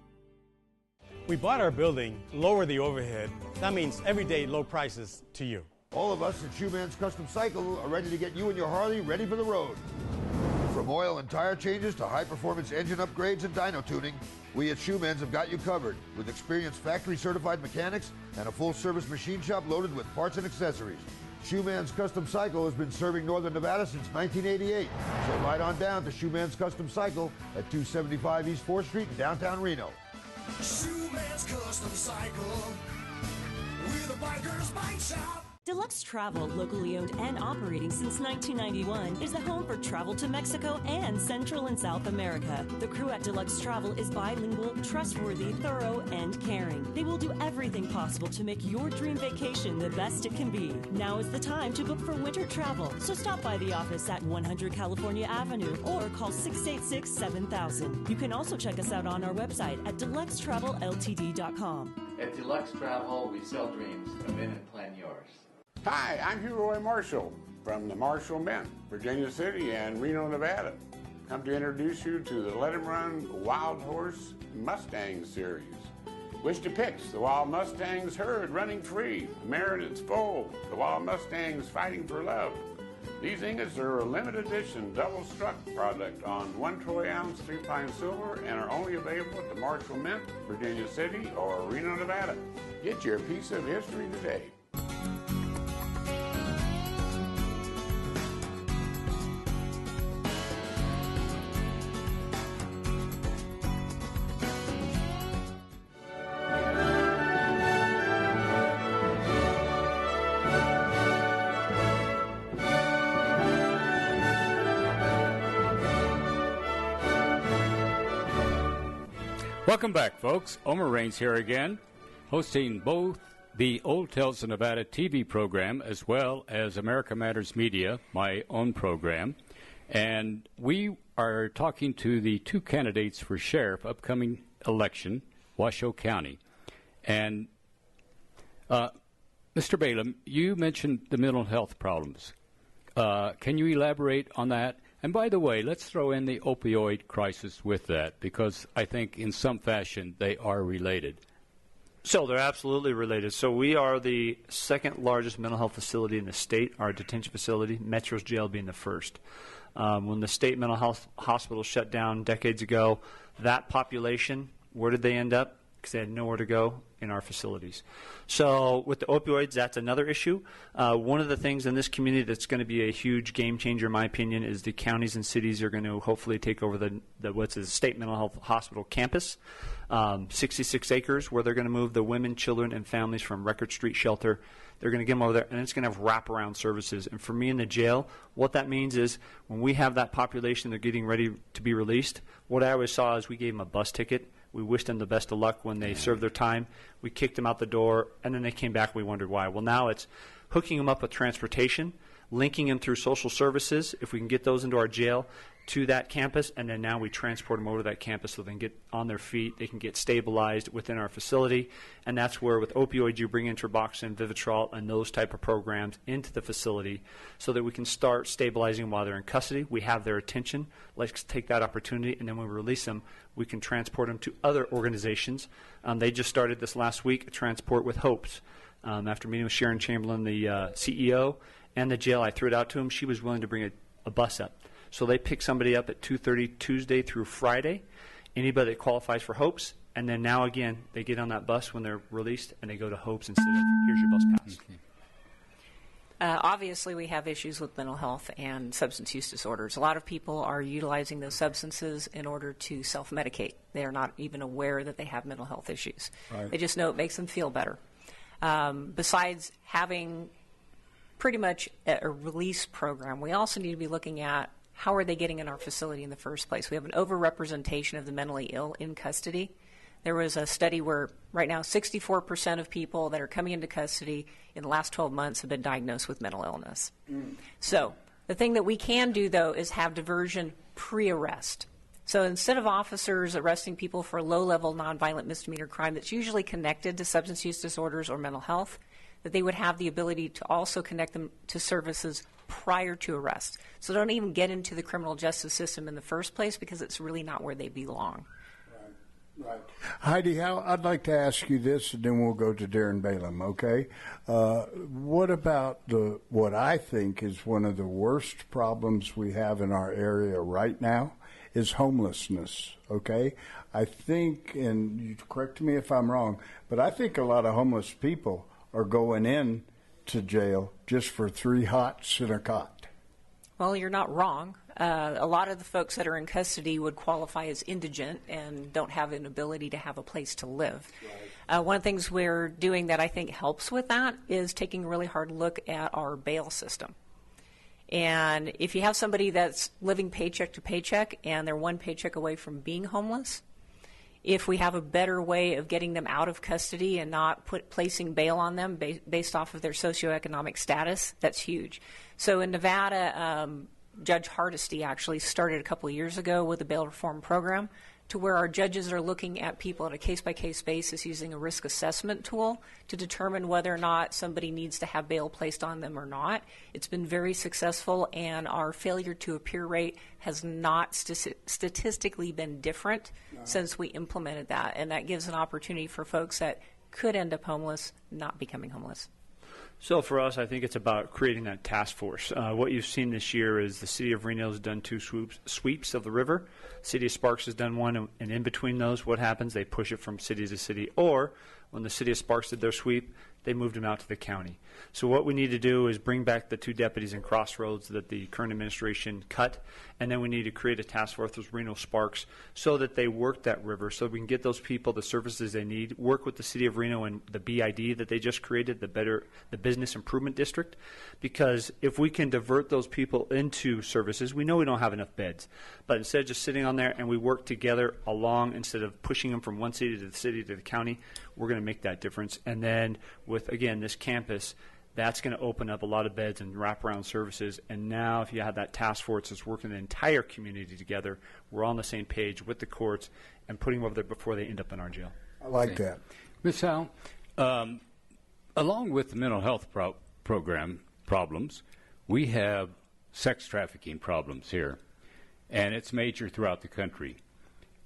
We bought our building, lower the overhead. That means everyday low prices to you. All of us at Shoeman's Custom Cycle are ready to get you and your Harley ready for the road. From oil and tire changes to high-performance engine upgrades and dyno tuning, we at Shoeman's have got you covered with experienced factory-certified mechanics and a full-service machine shop loaded with parts and accessories. Shoeman's Custom Cycle has been serving Northern Nevada since 1988. So ride on down to Shoeman's Custom Cycle at 275 East 4th Street in downtown Reno. Shoeman's Custom Cycle, we're the biker's bike shop. Deluxe Travel, locally owned and operating since 1991, is the home for travel to Mexico and Central and South America. The crew at Deluxe Travel is bilingual, trustworthy, thorough, and caring. They will do everything possible to make your dream vacation the best it can be. Now is the time to book for winter travel, so stop by the office at 100 California Avenue or call 686-7000. You can also check us out on our website at deluxetravelLTD.com. At Deluxe Travel, we sell dreams. Come in and plan yours. Hi, I'm Hugh Roy Marshall from the Marshall Men, Virginia City and Reno, Nevada. Come to introduce you to the Let 'em Run Wild Horse Mustang Series, which depicts the wild Mustangs herd running free, the mare in its foal, the wild Mustangs fighting for love. These ingots are a limited edition double-struck product on 1 troy ounce 3-pine silver and are only available at the Marshall Mint, Virginia City, or Reno, Nevada. Get your piece of history today. Welcome back, folks. Omer Raines here again, hosting both the Old Tales of Nevada TV program as well as America Matters Media, my own program. And we are talking to the two candidates for sheriff, upcoming election, Washoe County. And Mr. Balaam, you mentioned the mental health problems. Can you elaborate on that? And by the way, let's throw in the opioid crisis with that, because I think in some fashion they are related. So they're absolutely related. So we are the second largest mental health facility in the state, our detention facility, Metro's jail being the first. When the state mental health hospital shut down decades ago, that population, where did they end up? Because they had nowhere to go in our facilities. So with the opioids, that's another issue. One of the things in this community that's going to be a huge game changer, in my opinion, is the counties and cities are going to hopefully take over the state mental health hospital campus, 66 acres, where they're going to move the women, children, and families from Record Street Shelter. They're going to get them over there, and it's going to have wraparound services. And for me in the jail, what that means is when we have that population, they're getting ready to be released, what I always saw is we gave them a bus ticket. We wished them the best of luck when they served their time. We kicked them out the door, and then they came back and we wondered why. Well, now it's hooking them up with transportation, linking them through social services, if we can get those into our jail, to that campus, and then now we transport them over to that campus so they can get on their feet, they can get stabilized within our facility, and that's where with opioids you bring in Terboxin, Vivitrol, and those type of programs into the facility so that we can start stabilizing them while they're in custody. We have their attention. Let's take that opportunity, and then when we release them, we can transport them to other organizations. They just started this last week, a transport with Hopes. After meeting with Sharon Chamberlain, the CEO, and the jail, I threw it out to him. She was willing to bring a bus up. So they pick somebody up at 2:30 Tuesday through Friday, anybody that qualifies for Hopes, and then now again they get on that bus when they're released and they go to Hopes instead of here's your bus pass. Obviously, we have issues with mental health and substance use disorders. A lot of people are utilizing those substances in order to self-medicate. They are not even aware that they have mental health issues. Right. They just know it makes them feel better. Besides having pretty much a release program, we also need to be looking at how are they getting in our facility in the first place. We have an overrepresentation of the mentally ill in custody. There was a study where right now 64% of people that are coming into custody in the last 12 months have been diagnosed with mental illness. So the thing that we can do, though, is have diversion pre-arrest. So instead of officers arresting people for a low-level nonviolent misdemeanor crime that's usually connected to substance use disorders or mental health, that they would have the ability to also connect them to services prior to arrest. So don't even get into the criminal justice system in the first place because it's really not where they belong. Right. Heidi, I'd like to ask you this, and then we'll go to Darren Balaam, okay? What about what I think is one of the worst problems we have in our area right now is homelessness, okay? I think, and you correct me if I'm wrong, but I think a lot of homeless people are going in to jail just for 3 hots and a cot. Well, you're not wrong. A lot of the folks that are in custody would qualify as indigent and don't have an ability to have a place to live. One of the things we're doing that I think helps with that is taking a really hard look at our bail system. And if you have somebody that's living paycheck to paycheck and they're one paycheck away from being homeless, if we have a better way of getting them out of custody and not placing bail on them based off of their socioeconomic status, that's huge. So in Nevada, Judge Hardesty actually started a couple of years ago with a bail reform program to where our judges are looking at people on a case-by-case basis using a risk assessment tool to determine whether or not somebody needs to have bail placed on them or not. It's been very successful, and our failure to appear rate has not statistically been different since we implemented that, and that gives an opportunity for folks that could end up homeless not becoming homeless. So for us, I think it's about creating that task force. What you've seen this year is the City of Reno has done 2 sweeps of the river. City of Sparks has done one, and in between those, what happens? They push it from city to city. Or when the City of Sparks did their sweep, they moved them out to the county. So what we need to do is bring back the 2 deputies in Crossroads that the current administration cut, and then we need to create a task force with Reno Sparks so that they work that river, so we can get those people the services they need, work with the City of Reno and the BID that they just created, the Business Improvement District, because if we can divert those people into services, we know we don't have enough beds, but instead of just sitting on there and we work together along, instead of pushing them from one city to the county, we're going to make that difference. And then with, again, this campus, that's going to open up a lot of beds and wraparound services. And now if you have that task force that's working the entire community together, we're on the same page with the courts and putting them over there before they end up in our jail. I like that. Ms. Howe, along with the mental health program problems, we have sex trafficking problems here, and it's major throughout the country.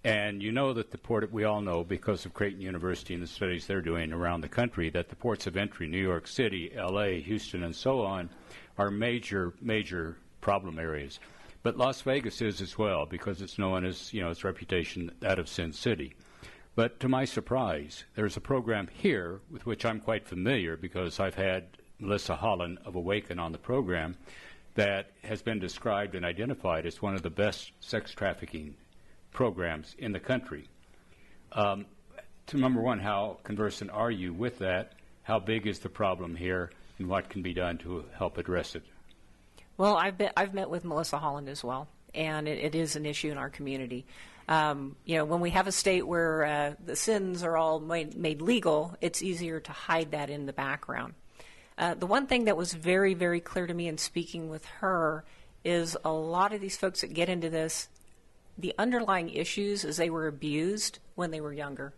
And you know that we all know because of Creighton University and the studies they're doing around the country, that the ports of entry, New York City, L.A., Houston, and so on, are major problem areas. But Las Vegas is as well, because it's known as, its reputation, that of Sin City. But to my surprise, there's a program here with which I'm quite familiar because I've had Melissa Holland of Awaken on the program that has been described and identified as one of the best sex trafficking programs in the country. To number one, how conversant are you with that? How big is the problem here, and what can be done to help address it? Well, I've met with Melissa Holland as well, and it is an issue in our community. When we have a state where the sins are all made legal, it's easier to hide that in the background. The one thing that was very, very clear to me in speaking with her is a lot of these folks that get into this, the underlying issues is they were abused when they were younger.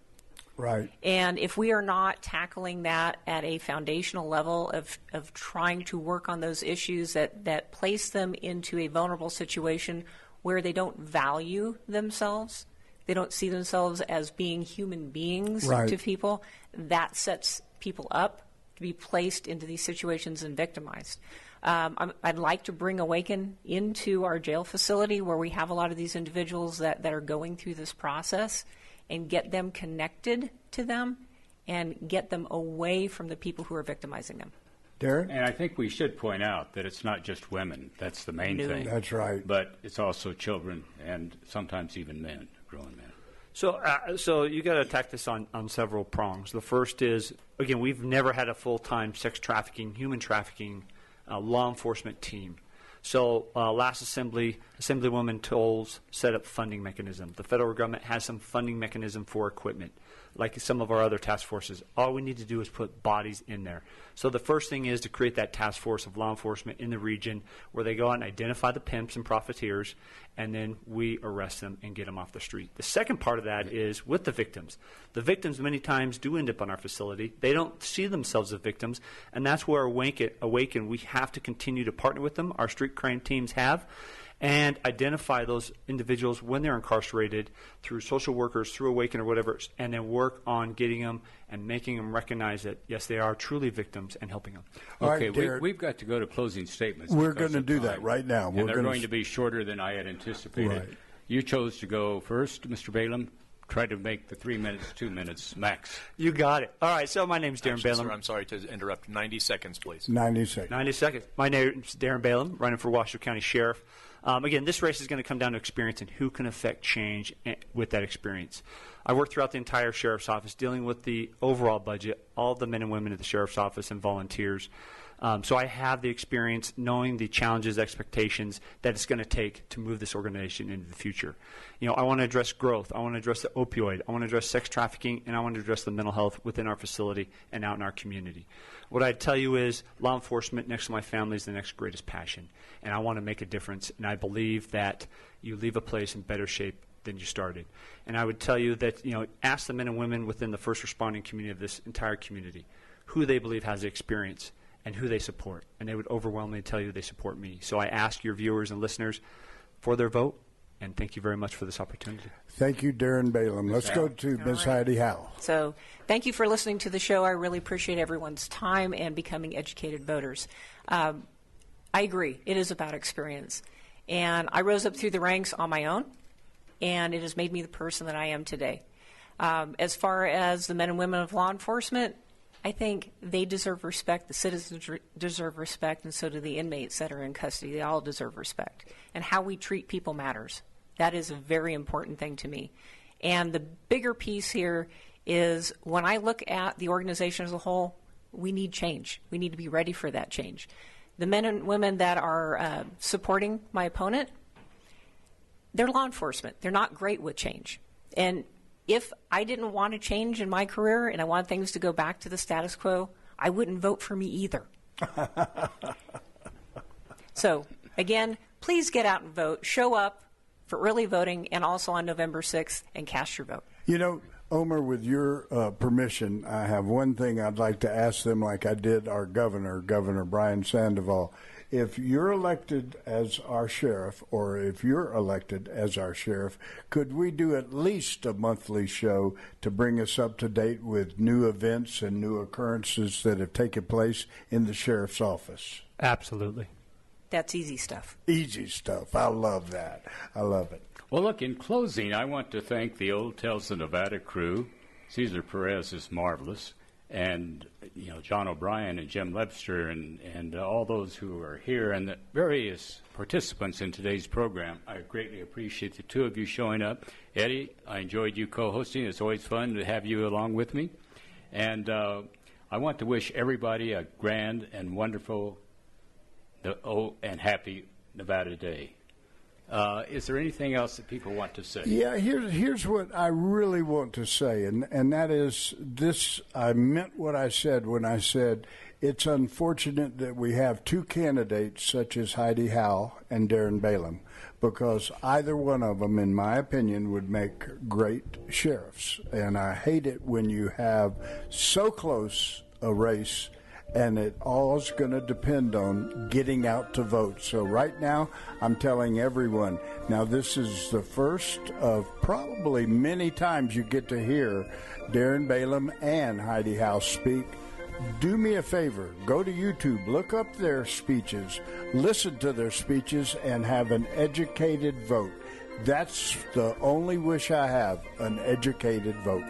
Right. And if we are not tackling that at a foundational level of trying to work on those issues that place them into a vulnerable situation where they don't value themselves, they don't see themselves as being human beings to people, that sets people up to be placed into these situations and victimized. I'd like to bring Awaken into our jail facility where we have a lot of these individuals that are going through this process and get them connected to them and get them away from the people who are victimizing them. Derek? And I think we should point out that it's not just women. That's the main thing. That's right. But it's also children and sometimes even men, grown men. So you got to attack this on several prongs. The first is, again, we've never had a full-time sex trafficking, human trafficking law enforcement team. So last assembly, Assemblywoman Tolles set up funding mechanism. The federal government has some funding mechanism for equipment, like some of our other task forces. All we need to do is put bodies in there. So the first thing is to create that task force of law enforcement in the region where they go out and identify the pimps and profiteers, and then we arrest them and get them off the street. The second part of that is with the victims. The victims many times do end up on our facility. They don't see themselves as victims, and that's where Awaken, we have to continue to partner with them. Our street crime teams have, and identify those individuals when they're incarcerated through social workers, through Awaken or whatever, and then work on getting them and making them recognize that, yes, they are truly victims and helping them. Okay, we've got to go to closing statements. We're going to do that right now. And they're going to be shorter than I had anticipated. Right. You chose to go first, Mr. Balaam. Try to make the 3 minutes 2 minutes max. You got it. All right, so my name's Darren Balaam. Sir, I'm sorry to interrupt. 90 seconds, please. 90 seconds. 90 seconds. My name's Darren Balaam, running for Washoe County Sheriff. Again, this race is going to come down to experience and who can affect change with that experience. I worked throughout the entire sheriff's office dealing with the overall budget, all the men and women at the sheriff's office and volunteers. So I have the experience knowing the challenges, expectations that it's going to take to move this organization into the future. You know, I want to address growth. I want to address the opioid. I want to address sex trafficking, and I want to address the mental health within our facility and out in our community. What I'd tell you is law enforcement next to my family is the next greatest passion, and I want to make a difference, and I believe that you leave a place in better shape than you started. And I would tell you that, you know, ask the men and women within the first responding community of this entire community who they believe has the experience and who they support, and they would overwhelmingly tell you they support me. So I ask your viewers and listeners for their vote, and thank you very much for this opportunity. Thank you, Darren Balaam. Let's go to Ms. Heidi Howell. So thank you for listening to the show. I really appreciate everyone's time and becoming educated voters. I agree. It is about experience. And I rose up through the ranks on my own, and it has made me the person that I am today. As far as the men and women of law enforcement, I think they deserve respect. The citizens deserve respect, and so do the inmates that are in custody. They all deserve respect. And how we treat people matters. That is a very important thing to me. And the bigger piece here is when I look at the organization as a whole, we need change. We need to be ready for that change. The men and women that are supporting my opponent, they're law enforcement. They're not great with change. And if I didn't want to change in my career and I want things to go back to the status quo, I wouldn't vote for me either. So, again, please get out and vote. Show up for early voting and also on November 6th and cast your vote. You know, Omer, with your permission, I have one thing I'd like to ask them like I did our governor, Governor Brian Sandoval. If you're elected as our sheriff, or if you're elected as our sheriff, could we do at least a monthly show to bring us up to date with new events and new occurrences that have taken place in the sheriff's office? Absolutely. That's easy stuff. Easy stuff. I love that. I love it. Well, look, in closing, I want to thank the Old Tales of Nevada crew. Cesar Perez is marvelous. And, you know, John O'Brien and Jim Webster and all those who are here and the various participants in today's program. I greatly appreciate the two of you showing up. Eddie, I enjoyed you co-hosting. It's always fun to have you along with me. And I want to wish everybody a grand and wonderful and happy Nevada Day. Is there anything else that people want to say? Yeah, here's what I really want to say, and that is this. I meant what I said when I said it's unfortunate that we have two candidates such as Heidi Howell and Darren Balaam, because either one of them, in my opinion, would make great sheriffs. And I hate it when you have so close a race and it all is going to depend on getting out to vote. So right now, I'm telling everyone, now this is the first of probably many times you get to hear Darren Balaam and Heidi Howell speak. Do me a favor, go to YouTube, look up their speeches, listen to their speeches, and have an educated vote. That's the only wish I have, an educated vote.